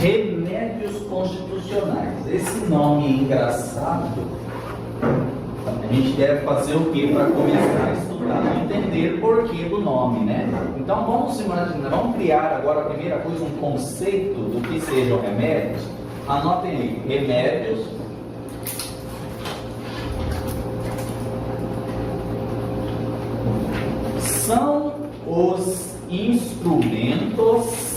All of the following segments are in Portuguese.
Remédios constitucionais. Esse nome engraçado, a gente deve fazer o que para começar a estudar, entender o porquê do nome, né? Então vamos imaginar, vamos criar agora a primeira coisa, um conceito do que sejam remédios. Anotem aí, remédios são os instrumentos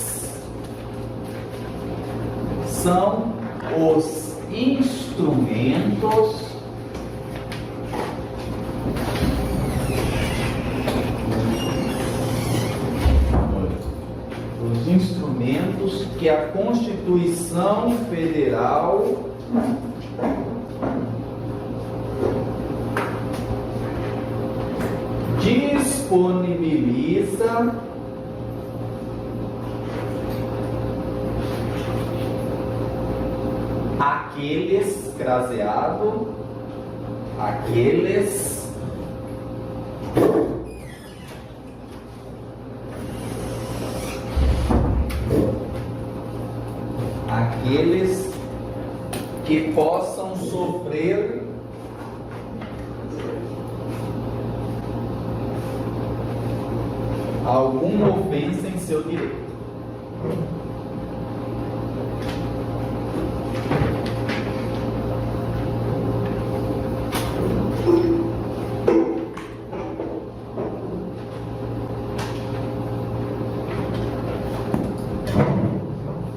que a Constituição Federal disponibiliza aqueles, craseado, aqueles que possam sofrer alguma ofensa em seu direito.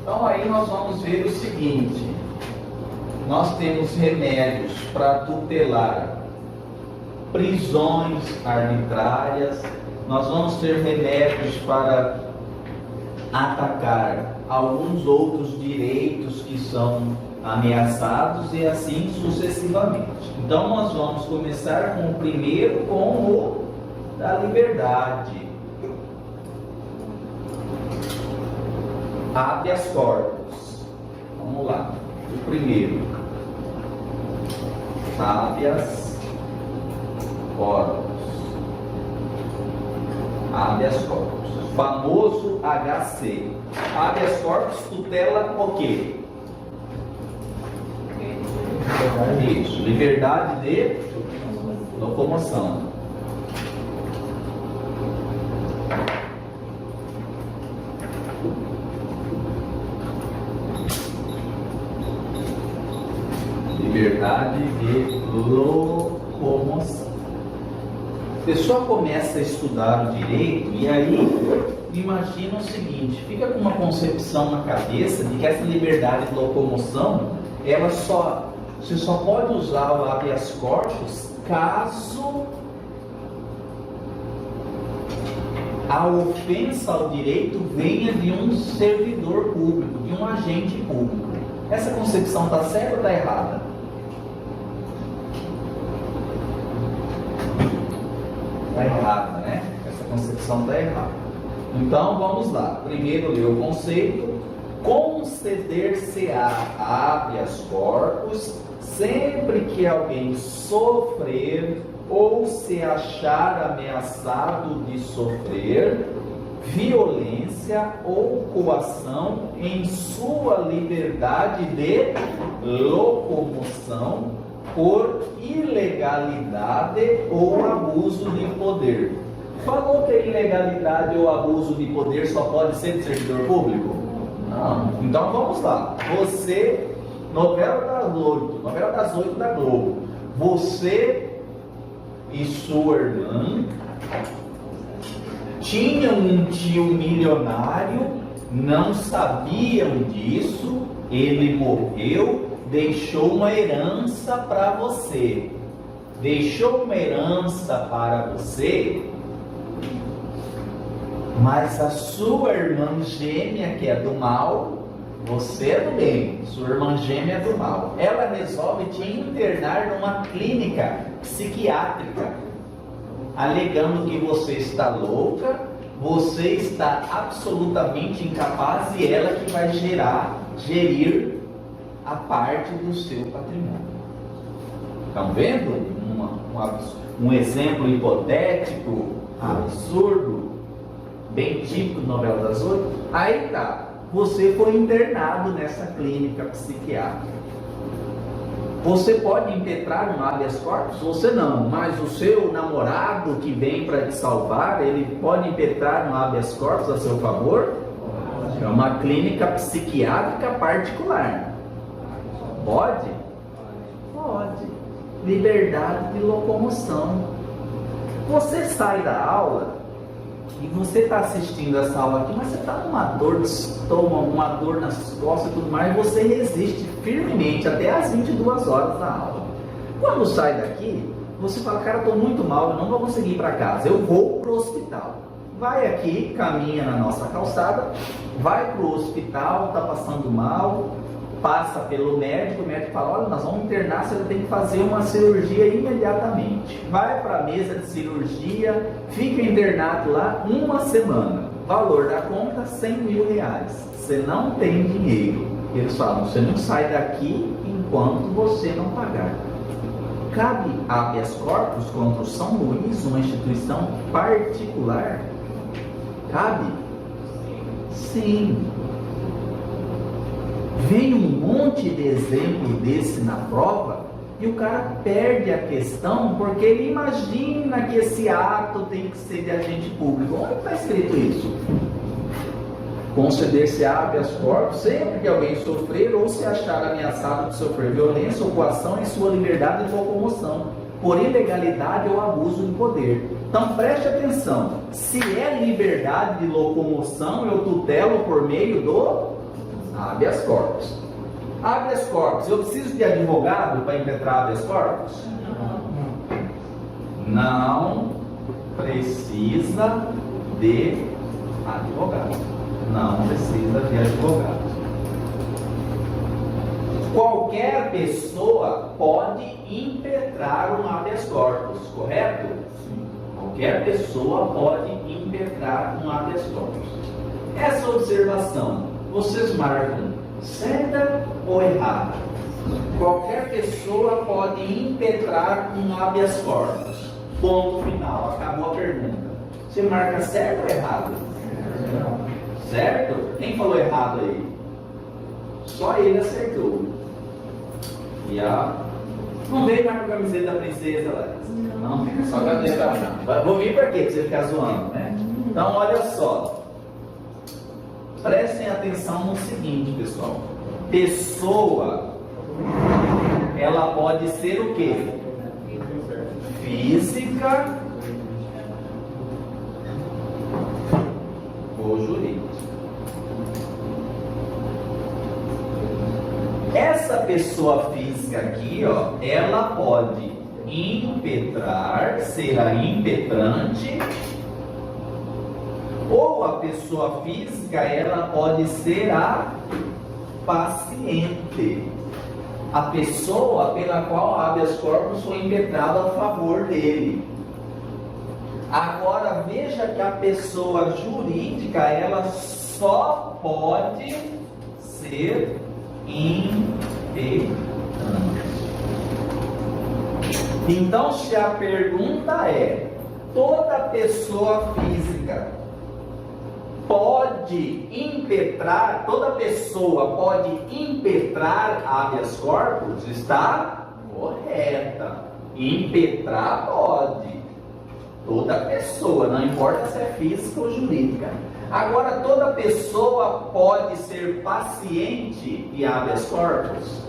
Então aí nós vamos ver o seguinte: nós temos remédios para tutelar prisões arbitrárias, nós vamos ter remédios para atacar alguns outros direitos que são ameaçados e assim sucessivamente. Então nós vamos começar com o primeiro, com o da liberdade. Habeas corpus. Vamos lá. O primeiro. Habeas corpus. Habeas corpus. Famoso HC. Habeas corpus tutela o quê? Isso. Liberdade de locomoção. Liberdade de locomoção. A pessoa começa a estudar o direito e aí imagina o seguinte: fica com uma concepção na cabeça de que essa liberdade de locomoção, você só pode usar o habeas corpus caso a ofensa ao direito venha de um servidor público, de um agente público. Essa concepção está certa ou está errada? Está errada, né? Essa concepção está errada. Então vamos lá. Primeiro ler o conceito. Conceder-se-á habeas corpus sempre que alguém sofrer ou se achar ameaçado de sofrer violência ou coação em sua liberdade de locomoção por ilegalidade ou abuso de poder. Falou que a ilegalidade ou abuso de poder só pode ser de servidor público? Não. Então vamos lá. Você, novela das 8 da Globo, você e sua irmã tinham um tio milionário, não sabiam disso, ele morreu, deixou uma herança para você. Deixou uma herança para você, mas a sua irmã gêmea, que é do mal, você é do bem, sua irmã gêmea é do mal. Ela resolve te internar numa clínica psiquiátrica, alegando que você está louca, você está absolutamente incapaz e ela que vai gerir a parte do seu patrimônio. Estão vendo um exemplo hipotético, absurdo, bem típico de novela das 8? Aí tá. você foi internado nessa clínica psiquiátrica. Você pode impetrar um habeas corpus? Você não, mas o seu namorado que vem para te salvar, ele pode impetrar um habeas corpus a seu favor? É uma clínica psiquiátrica particular. Pode? Pode. Liberdade de locomoção. Você sai da aula e você está assistindo essa aula aqui, mas você está com uma dor de estômago, uma dor nas costas e tudo mais, e você resiste firmemente até às 22 horas da aula. Quando sai daqui, você fala, cara, estou muito mal, eu não vou conseguir ir para casa, eu vou para o hospital. Vai aqui, caminha na nossa calçada, vai para o hospital, está passando mal, passa pelo médico, o médico fala, olha, nós vamos internar, você tem que fazer uma cirurgia imediatamente. Vai para a mesa de cirurgia, fica internado lá uma semana. Valor da conta, R$100.000. Você não tem dinheiro. Eles falam, você não sai daqui enquanto você não pagar. Cabe habeas corpus contra o São Luís, uma instituição particular? Cabe? Sim. Vem um monte de exemplo desse na prova e o cara perde a questão porque ele imagina que esse ato tem que ser de agente público. Onde está escrito isso? Conceder-se habeas corpus sempre que alguém sofrer ou se achar ameaçado de sofrer violência ou coação em sua liberdade de locomoção, por ilegalidade ou abuso de poder. Então preste atenção, se é liberdade de locomoção, eu tutelo por meio do habeas corpus. Habeas corpus, eu preciso de advogado para impetrar habeas corpus? Não precisa de advogado. Não precisa de advogado. Qualquer pessoa pode impetrar um habeas corpus, correto? Sim. Qualquer pessoa pode impetrar um habeas corpus. Essa observação, vocês marcam certa ou errada? Qualquer pessoa pode impetrar um habeas corpus. Ponto final, acabou a pergunta. Você marca certo ou errado? Certo? Quem falou errado aí? Só ele acertou. E a... Não veio mais com a camiseta da princesa lá. Não, fica só com a camiseta. Vou vir para quê? Para você ficar zoando, né? Então, olha só. Prestem atenção no seguinte, pessoal. Pessoa, ela pode ser o quê? Física ou jurídica. Essa pessoa física aqui, ó, ela pode impetrar, ser a impetrante, ou a pessoa física, ela pode ser a paciente, a pessoa pela qual o habeas corpus foi impetrado a favor dele. Agora veja que a pessoa jurídica, ela só pode ser impetrante. Então, se a pergunta é, toda pessoa física pode impetrar, toda pessoa pode impetrar habeas corpus, está correta. Impetrar pode. Toda pessoa, não importa se é física ou jurídica. Agora, toda pessoa pode ser paciente de habeas corpus?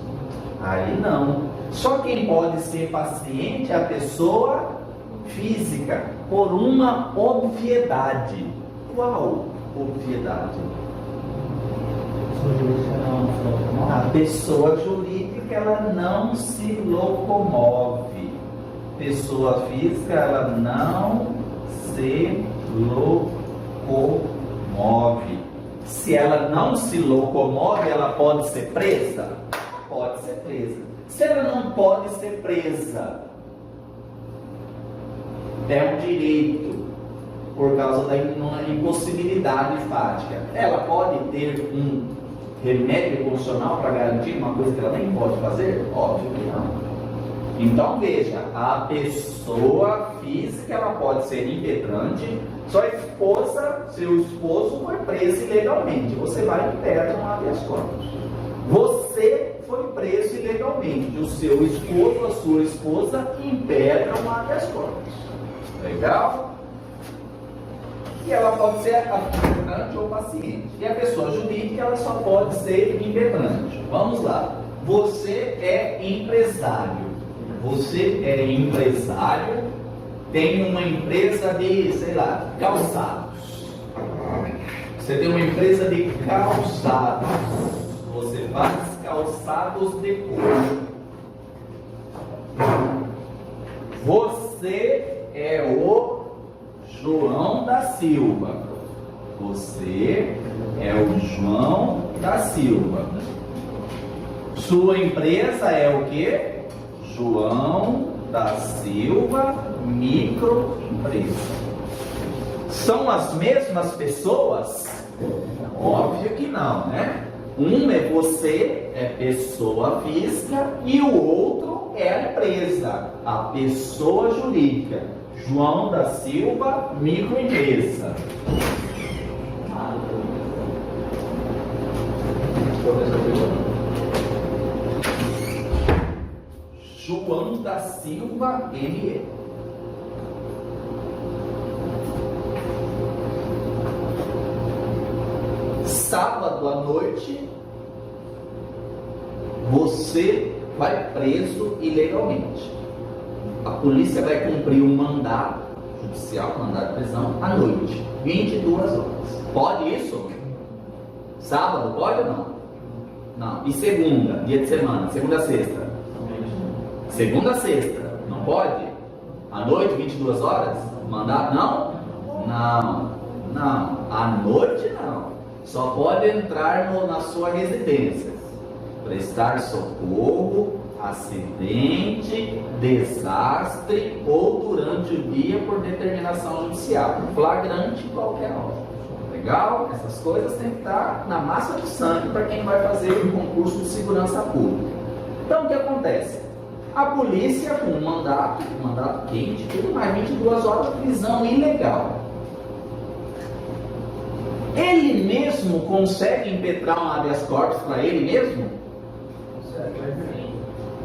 Aí não. Só quem pode ser paciente é a pessoa física, por uma obviedade. Qual obviedade? A pessoa jurídica, ela não se locomove. Pessoa física, ela não se locomove. Se ela não se locomove, ela pode ser presa? Pode ser presa. Se ela não pode ser presa, é um direito, por causa da impossibilidade fática. Ela pode ter um remédio constitucional para garantir uma coisa que ela nem pode fazer? Óbvio que não. Então veja, a pessoa física, ela pode ser impetrante Sua esposa, seu esposo foi preso ilegalmente. Você vai e pede um habeas corpus. Você foi preso ilegalmente. O seu esposo, a sua esposa, impedra um habeas corpus. Legal? E ela pode ser impetrante ou paciente. E a pessoa jurídica, ela só pode ser impetrante. Vamos lá. Você é empresário. Você é empresário, tem uma empresa de, sei lá, calçados. Você tem uma empresa de calçados. Você faz calçados de couro. Você é o João da Silva. Você é o João da Silva. Sua empresa é o quê? João da Silva Microempresa. São as mesmas pessoas? Óbvio que não, né? Um é você, é pessoa física, e o outro é a empresa, a pessoa jurídica. João da Silva Microempresa. João da Silva ME. Sábado à noite, você vai preso ilegalmente. A polícia vai cumprir um mandato judicial, mandado de prisão, à noite, 22 horas. Pode isso? Sábado, pode ou não? Não. E segunda, dia de semana, segunda a sexta? Segunda a sexta, não pode? À noite, 22 horas? Mandato não? Não, não. À noite não. Só pode entrar na sua residência. Prestar socorro, acidente, desastre ou durante o dia por determinação judicial. Flagrante qualquer hora. Legal? Essas coisas têm que estar na massa de sangue para quem vai fazer o concurso de segurança pública. Então o que acontece? A polícia com um mandato quente, tudo mais, 22 horas de prisão ilegal. Ele mesmo consegue impetrar um habeas corpus para ele mesmo?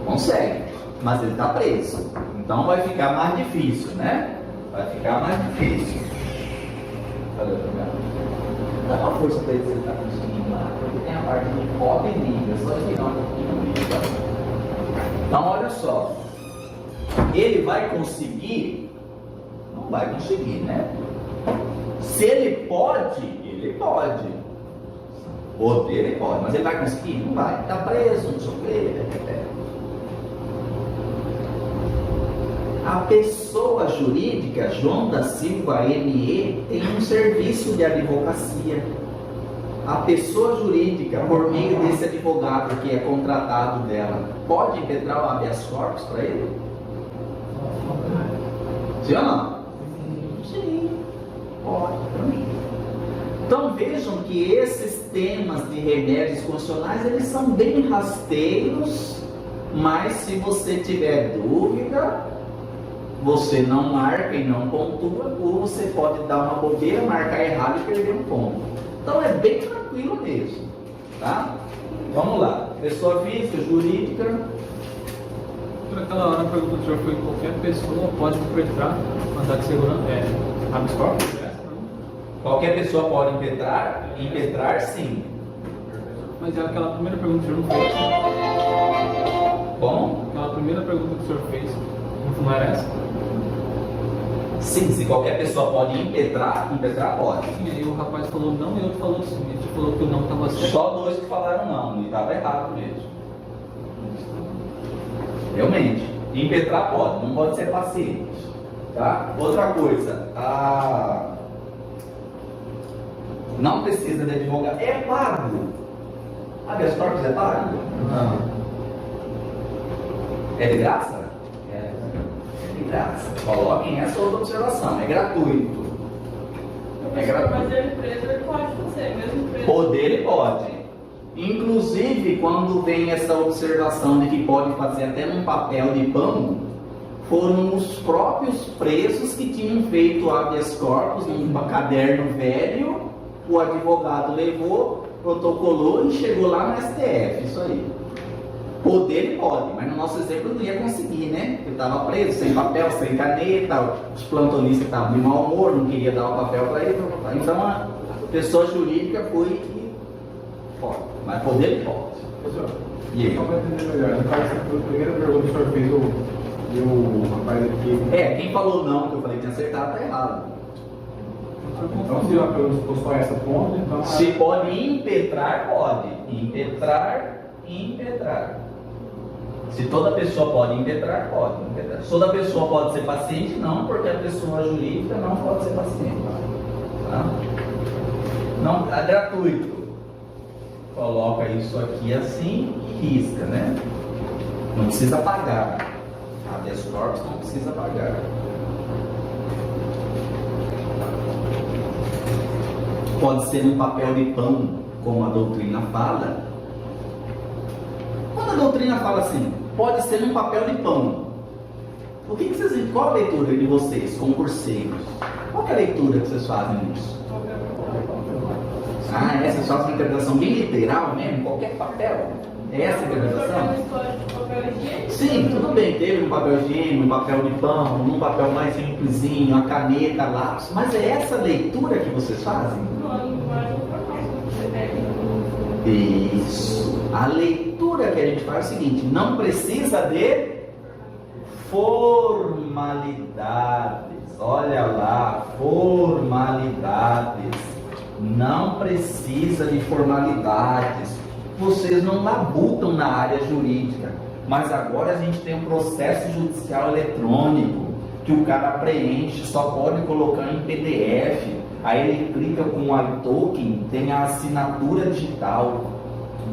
Consegue, mas ele está preso. Então vai ficar mais difícil, né? Vai ficar mais difícil. Valeu, dá uma força para ele se ele está conseguindo lá, porque tem a parte de foto e língua, só tirar um pouquinho do vídeo. Então olha só, ele vai conseguir? Não vai conseguir, né? Se ele pode, ele pode. Poder ele pode, mas ele vai conseguir? Não vai. Está preso, não sei o quê. A pessoa jurídica, João da Silva ME, tem um serviço de advocacia. A pessoa jurídica, por meio desse advogado que é contratado dela, pode impetrar o habeas corpus para ele? Sim ou não? Sim, pode também. Então vejam que esses temas de remédios constitucionais, eles são bem rasteiros, mas se você tiver dúvida, você não marca e não pontua, ou você pode dar uma bobeira, marcar errado e perder um ponto. Então é bem tranquilo mesmo, tá? Vamos lá, pessoa física, jurídica. Por aquela hora a pergunta do senhor foi: qualquer pessoa pode impetrar mandado de segurança, habeas corpus? Qualquer pessoa pode impetrar sim. Mas é aquela primeira pergunta que o senhor não fez. Como? Aquela primeira pergunta que o senhor fez, não era essa? Sim, se qualquer pessoa pode impetrar pode. E aí o rapaz falou não e o outro falou sim. Ele falou que o não estava certo. Só dois que falaram não, e estava errado mesmo. Realmente, impetrar pode, não pode ser paciente. Tá? Outra coisa, não precisa de advogado. É pago. Habeas corpus é pago? Não. É de graça? É de graça. Coloquem essa outra observação. É gratuito. É gratuito. Mas ele preso, ele pode fazer, mesmo preso. Poder ele pode. Inclusive, quando vem essa observação de que pode fazer até num papel de pão, foram os próprios presos que tinham feito habeas corpus num caderno velho, o advogado levou, protocolou e chegou lá no STF, isso aí. Poder ele pode, mas no nosso exemplo não ia conseguir, né? Ele estava preso, sem papel, sem caneta, os plantonistas estavam de mau humor, não queria dar o papel para ele, então a pessoa jurídica foi e pode, mas poder ele pode. E aí? Só para entender melhor, no caso, a primeira pergunta que o senhor fez, o rapaz aqui. Quem falou não, que eu falei que tinha acertado, tá errado. Então, se a pergunta ficou só essa ponta, então. Se pode impetrar, pode. Impetrar. Se toda pessoa pode impetrar, pode impetrar. Se toda pessoa pode ser paciente, não, porque a pessoa jurídica não pode ser paciente. Tá? Não, é gratuito. Coloca isso aqui assim e risca, né? Não precisa pagar. Habeas corpus não precisa pagar. Pode ser num papel de pão, como a doutrina fala. Quando a doutrina fala assim, pode ser num papel de pão. Qual a leitura de vocês, concurseiros? Qual é a leitura que vocês fazem nisso? Vocês fazem uma interpretação bem literal mesmo, qualquer papel. É essa a interpretação? Sim, tudo bem, teve um papel higiênico, um papel de pão, um papel mais simplesinho, a caneta, lápis, mas é essa leitura que vocês fazem? Isso. A leitura que a gente faz é o seguinte, não precisa de formalidades. Olha lá, formalidades. Não precisa de formalidades. Vocês não labutam na área jurídica, mas agora a gente tem um processo judicial eletrônico que o cara preenche, só pode colocar em PDF. Aí ele clica com o iToken, tem a assinatura digital.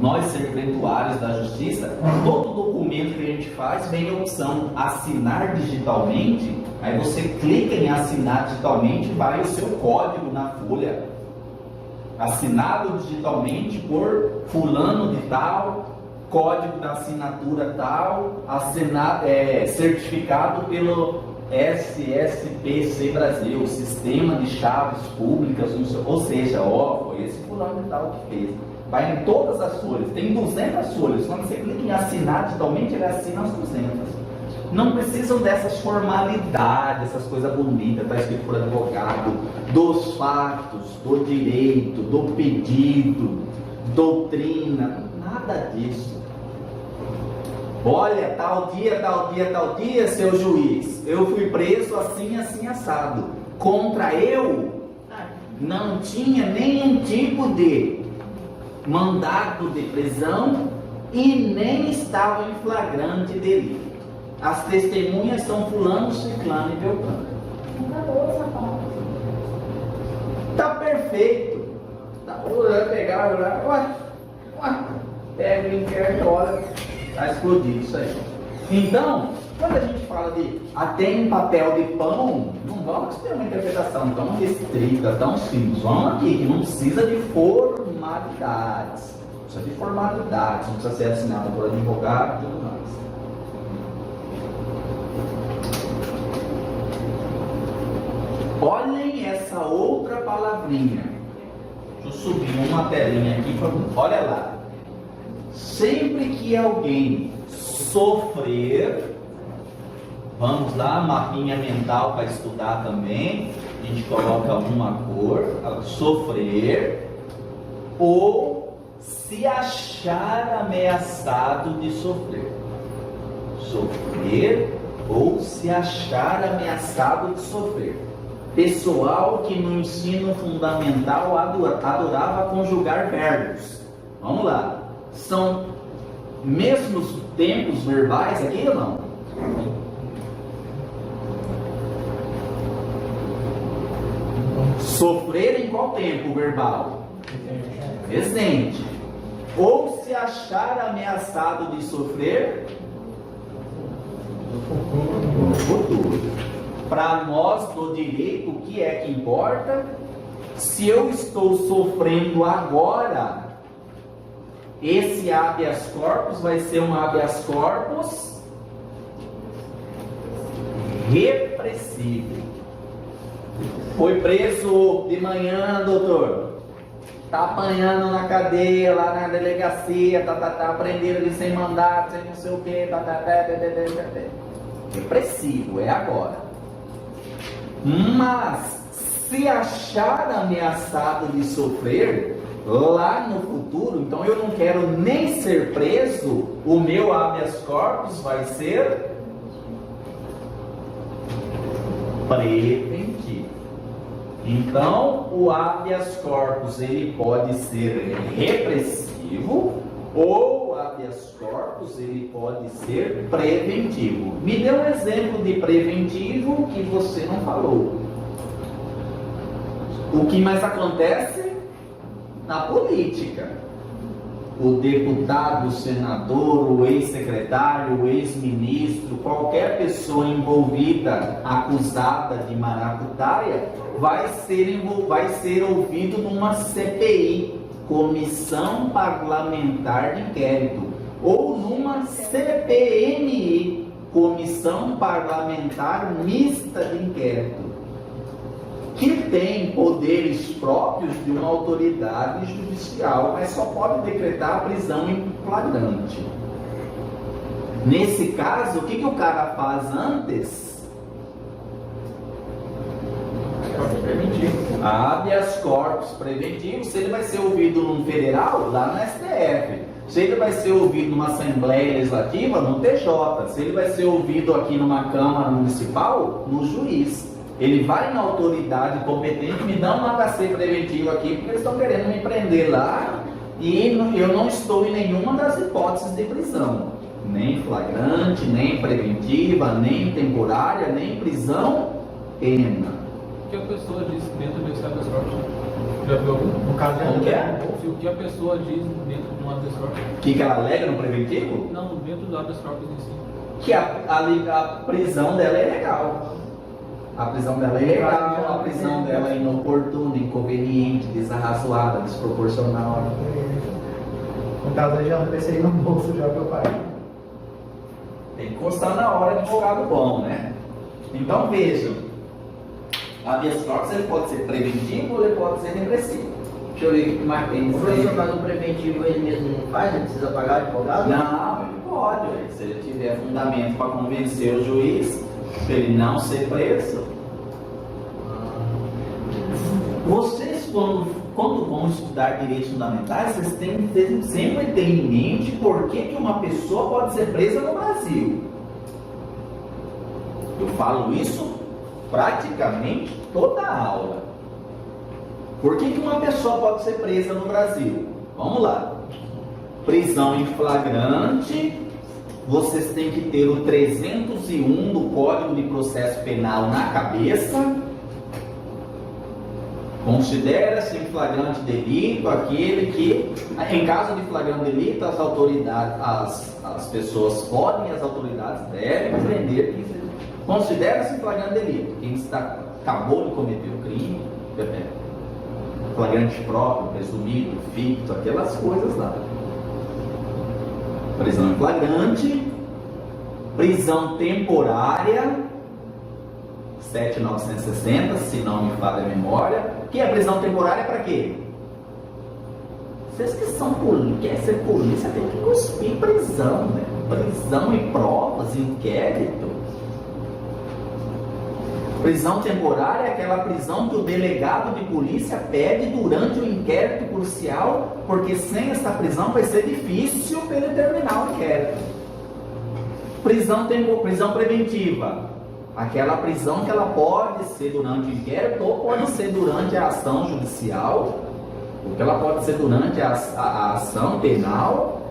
Nós, serventuários da Justiça, todo documento que a gente faz vem a opção assinar digitalmente. Aí você clica em assinar digitalmente e vai o seu código na folha. Assinado digitalmente por fulano de tal, código da assinatura tal, certificado pelo SSPC Brasil, Sistema de Chaves Públicas, ou seja, foi esse fulano de tal que fez. Vai em todas as folhas, tem 200 folhas, quando você clica em assinar digitalmente, ele assina as 200. Não precisam dessas formalidades, essas coisas bonitas, está escrito por advogado, dos fatos, do direito, do pedido, doutrina, nada disso. Olha, tal dia, seu juiz, eu fui preso assim, assim, assado. Contra eu, não tinha nenhum tipo de mandado de prisão e nem estava em flagrante delito. As testemunhas são fulano, ciclano e beltrano. Tá perfeito. Tá, vai pegar, pega o inquérito, olha, tá explodido isso aí. Então, quando a gente fala de até em papel de pão, não vamos ter uma interpretação tão restrita, tão simples. Vamos aqui, que não precisa de formalidades. Não precisa de formalidades, não precisa ser assinado por advogado e tudo mais. Olhem essa outra palavrinha. Deixa eu subir uma telinha aqui. Olha lá. Sempre que alguém sofrer, vamos lá, mapinha mental para estudar também. A gente coloca uma cor, sofrer, ou se achar ameaçado de sofrer. Sofrer ou se achar ameaçado de sofrer. Pessoal que no ensino fundamental adorava conjugar verbos. Vamos lá. São mesmos tempos verbais aqui ou não? Sofrer em qual tempo verbal? Presente. Ou se achar ameaçado de sofrer? Futuro. Para nós do direito, o que é que importa? Se eu estou sofrendo agora, esse habeas corpus vai ser um habeas corpus repressivo. Foi preso de manhã, doutor. Tá apanhando na cadeia, lá na delegacia, prenderam ele sem mandato, sem não sei o que, repressivo, é agora. Mas, se achar ameaçado de sofrer, lá no futuro, então eu não quero nem ser preso, o meu habeas corpus vai ser preventivo. Então, o habeas corpus ele pode ser repressivo ou o habeas corpus ele pode ser preventivo. Me dê um exemplo de preventivo que você não falou. O que mais acontece na política? O deputado, o senador, o ex-secretário, o ex-ministro, qualquer pessoa envolvida, acusada de maracutaia, vai ser ouvido numa CPI, Comissão Parlamentar de Inquérito, ou numa CPMI, Comissão Parlamentar Mista de Inquérito, que tem poderes próprios de uma autoridade judicial, mas só pode decretar a prisão em flagrante. Nesse caso, o que o cara faz antes? Habeas corpus preventivo. Se ele vai ser ouvido num federal, lá no STF. Se ele vai ser ouvido numa Assembleia Legislativa, no TJ. Se ele vai ser ouvido aqui numa Câmara Municipal, no juiz. Ele vai na autoridade competente, me dá um HC preventivo aqui, porque eles estão querendo me prender lá e eu não estou em nenhuma das hipóteses de prisão. Nem flagrante, nem preventiva, nem temporária, nem prisão, pena. O que a pessoa diz dentro desse habeas corpus? Já viu algum? No caso Como que é? O que a pessoa diz dentro de um habeas corpus? O que ela alega no preventivo? Não, dentro do habeas corpus em si. Que a prisão dela é legal. A prisão dela é ilegal, a prisão dela é inoportuna, inconveniente, desarrazoada, desproporcional. No caso, eu já pensei no bolso já que eu parei. Tem que constar na hora de advogado bom, né? Então vejam, habeas corpus ele pode ser preventivo ou ele pode ser repressivo. Deixa eu ver o que mais tem. O professor faz um preventivo, ele mesmo não faz? Ele precisa pagar advogado? Não, ele pode. Se ele tiver fundamento para convencer o juiz, para ele não ser preso. Vocês, quando vão estudar direitos fundamentais, vocês têm que sempre ter em mente por que uma pessoa pode ser presa no Brasil. Eu falo isso praticamente toda a aula. Por que uma pessoa pode ser presa no Brasil? Vamos lá. Prisão em flagrante. Vocês têm que ter o 301 do Código de Processo Penal na cabeça. Considera-se em flagrante delito aquele que, em caso de flagrante delito, as autoridades, as pessoas podem e as autoridades devem prender. Considera-se em flagrante delito quem acabou de cometer o crime, flagrante próprio, presumido, ficto, aquelas coisas lá. Prisão em flagrante, prisão temporária, 7.960, se não me falha a memória. Que é prisão temporária para quê? Vocês que são quer ser polícia, tem que cuspir prisão, né? Prisão e provas, inquérito. Prisão temporária é aquela prisão que o delegado de polícia pede durante o inquérito policial, porque sem essa prisão vai ser difícil para ele terminar o inquérito. Prisão preventiva, aquela prisão que ela pode ser durante o inquérito ou pode ser durante a ação judicial, ou que ela pode ser durante a ação penal,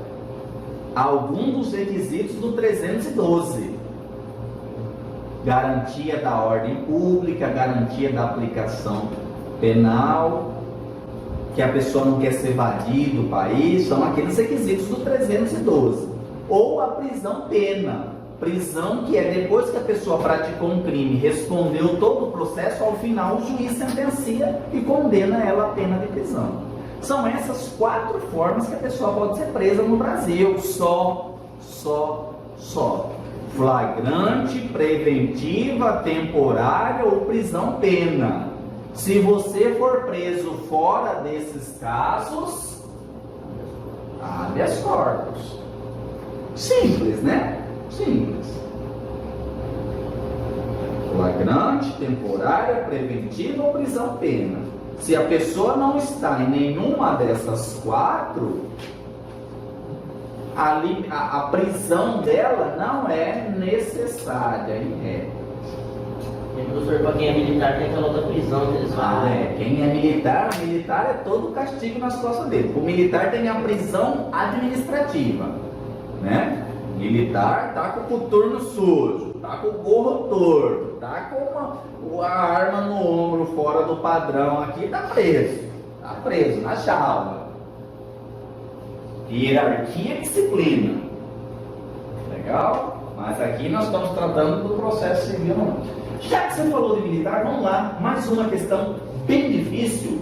algum dos requisitos do 312. Garantia da ordem pública, garantia da aplicação penal, que a pessoa não quer ser evadida do país, são aqueles requisitos do 312. Ou a prisão pena, prisão que é depois que a pessoa praticou um crime, respondeu todo o processo, ao final o juiz sentencia e condena ela à pena de prisão. São essas 4 formas que a pessoa pode ser presa no Brasil, só. Flagrante, preventiva, temporária ou prisão-pena. Se você for preso fora desses casos, habeas corpus. Simples, né? Simples. Flagrante, temporária, preventiva ou prisão-pena. Se a pessoa não está em nenhuma dessas quatro, a prisão dela não é necessária em regra. E, professor, para quem é militar tem aquela outra prisão que eles falam. Quem é militar, o militar é todo o castigo nas costas dele. O militar tem a prisão administrativa, né? O militar tá com o coturno sujo, tá com o gorro torto, tá com a arma no ombro fora do padrão aqui, tá preso na jaula. Hierarquia e disciplina. Legal? Mas aqui nós estamos tratando do processo civil. Já que você falou de militar, vamos lá. Mais uma questão bem difícil.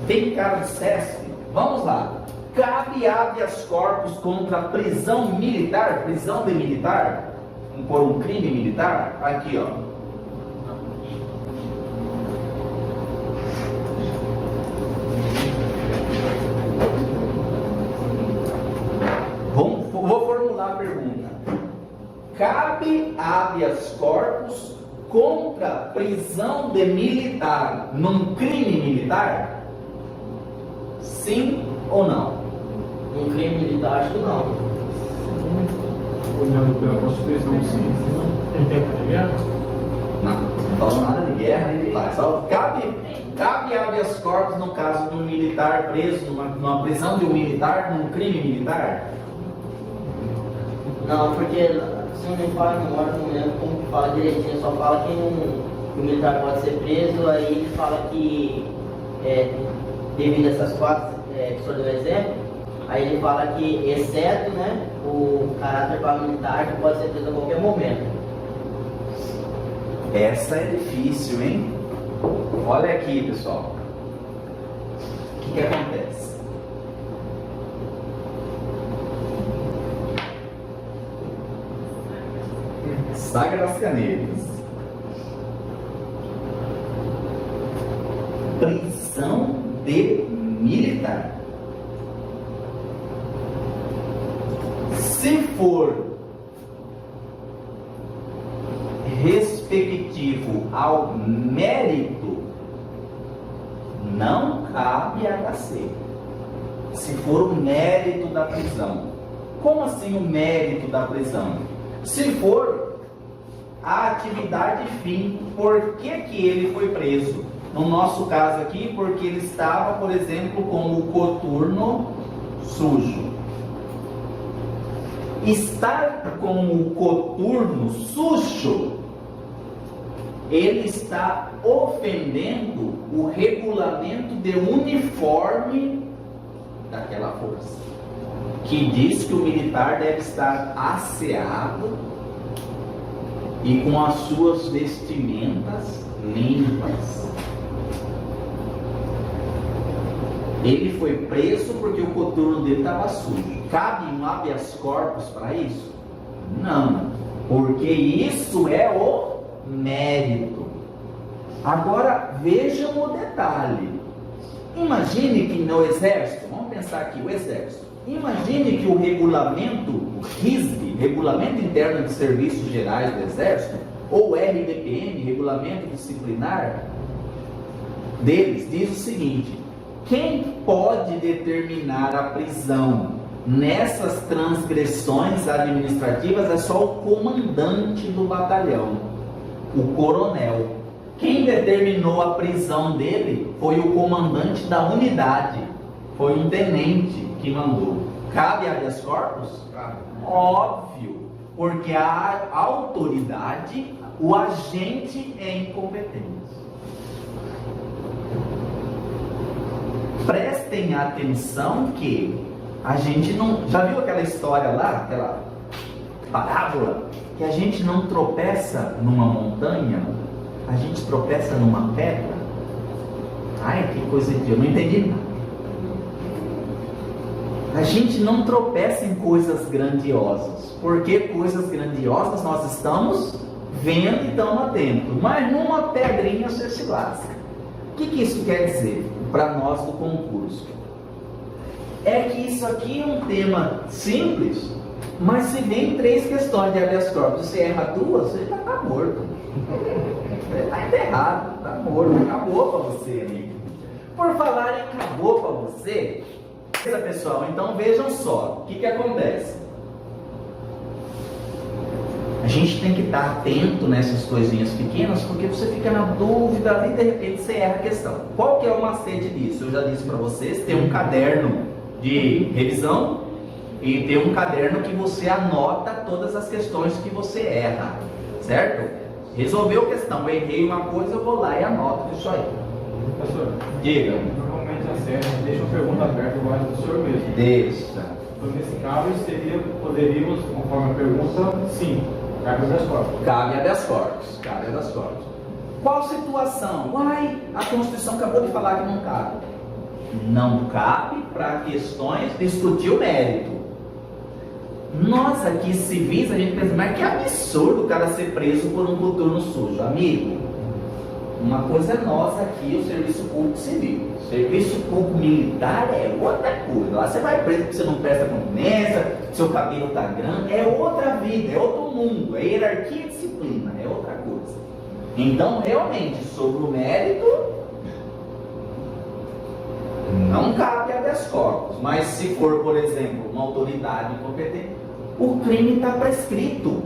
Tem cara de SESC. Vamos lá. Cabe habeas corpus contra prisão militar? Prisão de militar? Por um crime militar? Aqui, ó. Vou formular a pergunta. Cabe habeas corpus contra prisão de militar num crime militar? Sim ou não? Um crime militar, acho que não. Olhando pela Constituição, sim. Tem tempo de guerra? Não falo nada de guerra nem de paz. Só cabe habeas corpus no caso de um militar preso, numa prisão de um militar, num crime militar? Não, porque se não me fala a memória, não lembro como que fala direitinho, só fala que o militar pode ser preso, aí ele fala que devido a essas quatro que o senhor deu exemplo, aí ele fala que exceto, né, o caráter paramilitar que pode ser preso a qualquer momento. Essa é difícil, hein? Olha aqui, pessoal. O que acontece? Saga das canetas. Prisão de militar. Se for respectivo ao mérito, não cabe HC. Se for o mérito da prisão. Como assim o mérito da prisão? Se for a atividade fim, por que ele foi preso? No nosso caso aqui, porque ele estava, por exemplo, com o coturno sujo. Estar com o coturno sujo, ele está ofendendo o regulamento de uniforme daquela força, que diz que o militar deve estar asseado e com as suas vestimentas limpas. Ele foi preso porque o coturno dele estava sujo. Cabe um habeas corpus para isso? Não, porque isso é o mérito. Agora vejam o detalhe. Imagine que no exército, vamos pensar aqui, o exército. Imagine que o regulamento, o RISB, Regulamento Interno de Serviços Gerais do Exército, ou RDPM, Regulamento Disciplinar deles, diz o seguinte: quem pode determinar a prisão nessas transgressões administrativas é só o comandante do batalhão, o coronel. Quem determinou a prisão dele foi o comandante da unidade, foi um tenente que mandou. Cabe habeas corpus? Óbvio, porque a autoridade, o agente é incompetente. Prestem atenção que a gente não... Já viu aquela história lá, aquela parábola? Que a gente não tropeça numa montanha, a gente tropeça numa pedra. Ai, que coisa de... Eu não entendi nada. a gente não tropeça em coisas grandiosas, porque coisas grandiosas nós estamos vendo e estamos atentos, mas numa pedrinha você se lasca. O que isso quer dizer para nós do concurso? É que isso aqui é um tema simples, mas se vem 3 questões de habeas corpus, você erra 2, você já está morto. Você está enterrado, está morto, acabou para você, amigo. Por falar em acabou para você, pessoal, então vejam só, o que acontece? A gente tem que estar atento nessas coisinhas pequenas, porque você fica na dúvida ali e de repente você erra a questão. Qual que é o macete disso? Eu já disse para vocês, tem um caderno de revisão e tem um caderno que você anota todas as questões que você erra, certo? Resolveu a questão, eu errei uma coisa, eu vou lá e anoto isso aí. Professor, Diga. normalmente a série deixa uma pergunta aberta, eu acho do senhor mesmo. Deixa. Então, nesse caso, poderíamos, conforme a pergunta, sim, cabe habeas corpus. Cabe habeas corpus, cabe habeas corpus. Qual situação? Uai, a Constituição acabou de falar que não cabe. Não cabe para questões de discutir o mérito. Nós aqui civis, a gente pensa, mas que absurdo o cara ser preso por um coturno sujo. Amigo, uma coisa é nós aqui, o serviço público civil. Serviço público militar é outra coisa. Lá você vai preso porque você não presta continência, seu cabelo está grande, é outra vida, é outro mundo, é hierarquia e disciplina, é outra coisa. Então, realmente, sobre o mérito, não cabe habeas corpus. Mas se for, por exemplo, uma autoridade incompetente, o crime está prescrito.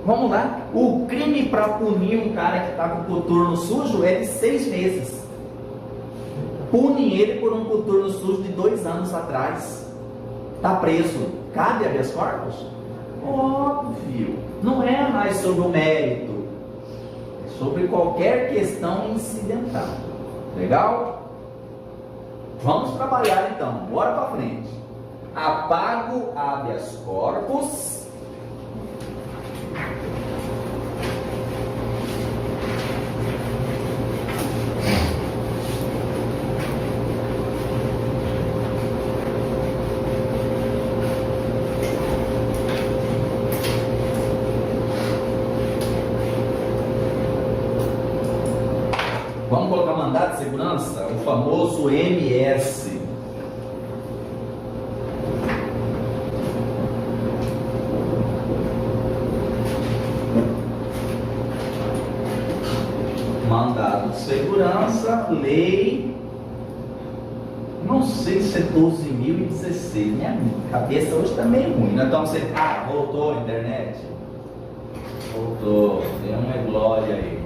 Vamos lá, o crime para punir um cara que está com o coturno sujo é de 6 meses. Pune ele por um coturno sujo de 2 anos atrás. Está preso. Cabe habeas corpus? Óbvio. Não é mais sobre o mérito, é sobre qualquer questão incidental. Legal? Vamos trabalhar então. Bora para frente. Apago habeas corpus. Vamos colocar mandado de segurança, o famoso MS. Mandado de segurança, lei, não sei se é 12.016, minha cabeça hoje está meio ruim. Então você, voltou a internet? Voltou, tem uma glória aí.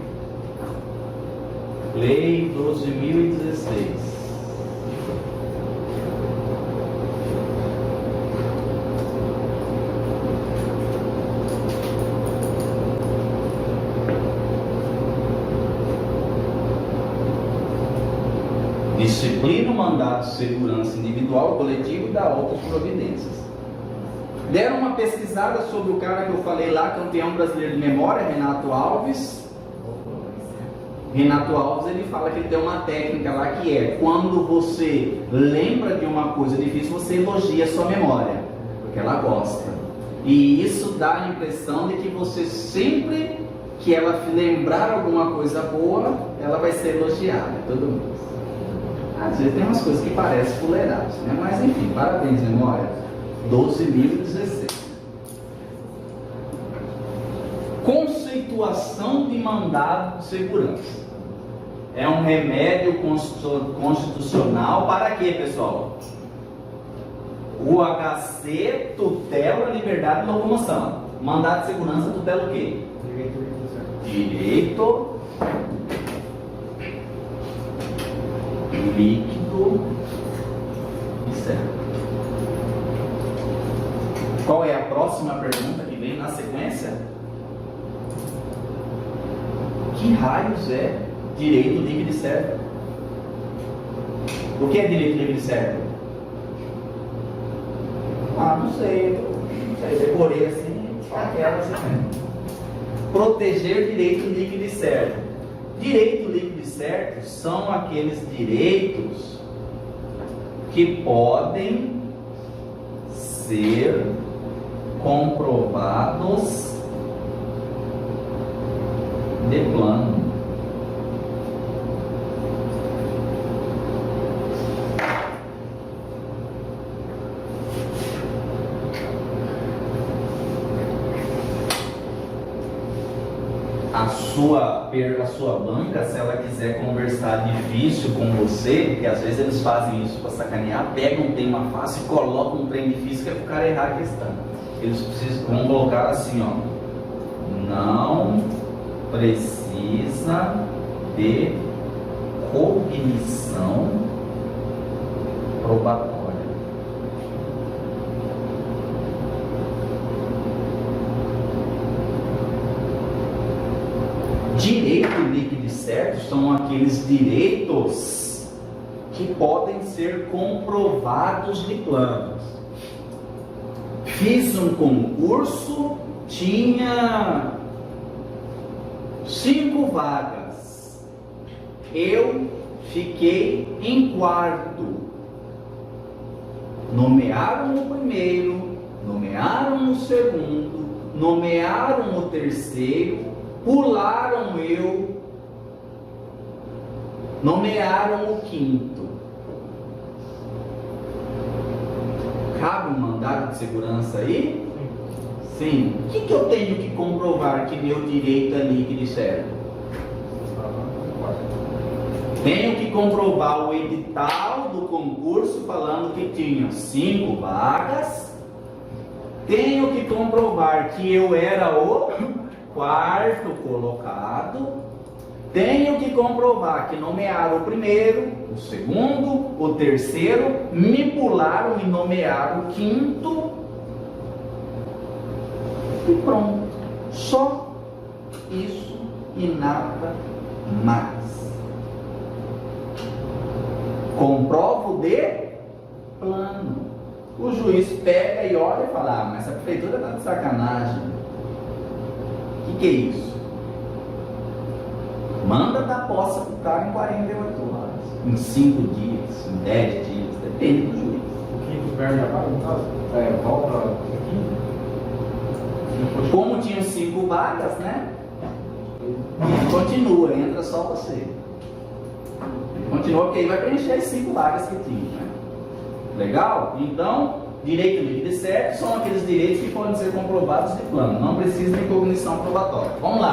Lei 12.016. Disciplina o mandato de segurança individual, coletivo e dá outras providências. Deram uma pesquisada sobre o cara que eu falei lá, campeão brasileiro de memória, Renato Alves. Renato Alves, ele fala que ele tem uma técnica lá que é, quando você lembra de uma coisa difícil, você elogia a sua memória, porque ela gosta. E isso dá a impressão de que você sempre que ela lembrar alguma coisa boa, ela vai ser elogiada, todo mundo. Às vezes tem umas coisas que parecem fuleiradas, né? Mas enfim, parabéns, memória. 12.016. Conceituação de mandado de segurança. É um remédio constitucional para quê, pessoal? O HC tutela a liberdade de locomoção. Mandado de segurança tutela o quê? Direito líquido e certo. Qual é a próxima pergunta que vem na sequência? Que raios é direito líquido e certo? O que é direito líquido e certo? Não sei, decorei assim, só aquela assim. Proteger direito líquido e certo. Direito líquido e certo são aqueles direitos que podem ser comprovados de plano. A sua banca, se ela quiser conversar difícil com você, porque às vezes eles fazem isso para sacanear, pegam um tema fácil e colocam um trem difícil que é para o cara errar a questão. Eles vão colocar assim, ó, não precisa de cognição probatória. Direito líquido e certo são aqueles direitos que podem ser comprovados de planos. Fiz um concurso, tinha 5 vagas. Eu fiquei em quarto. Nomearam o primeiro, nomearam o segundo, nomearam o terceiro, pularam eu, nomearam o quinto. Cabe um mandado de segurança aí? Sim. O que eu tenho que comprovar que meu direito é líquido e certo? Tenho que comprovar o edital do concurso falando que tinha 5 vagas. Tenho que comprovar que eu era o quarto colocado. Tenho que comprovar que nomearam o primeiro, o segundo, o terceiro, me pularam e nomearam o quinto. E pronto. Só isso e nada mais. Comprovo de plano. O juiz pega e olha e fala: ah, mas essa prefeitura está de sacanagem. O que é isso? Manda dar posse para o cara em 48 horas, em 5 dias, em 10 dias, depende do juiz. O quinto perde a vaga, no caso? Volta ao quinto? Como tinham 5 vagas, né? Continua, entra só você. Continua, porque aí vai preencher as 5 vagas que tinha, né? Legal? Então, direito líquido e certo são aqueles direitos que podem ser comprovados de plano. Não precisa de cognição probatória. Vamos lá.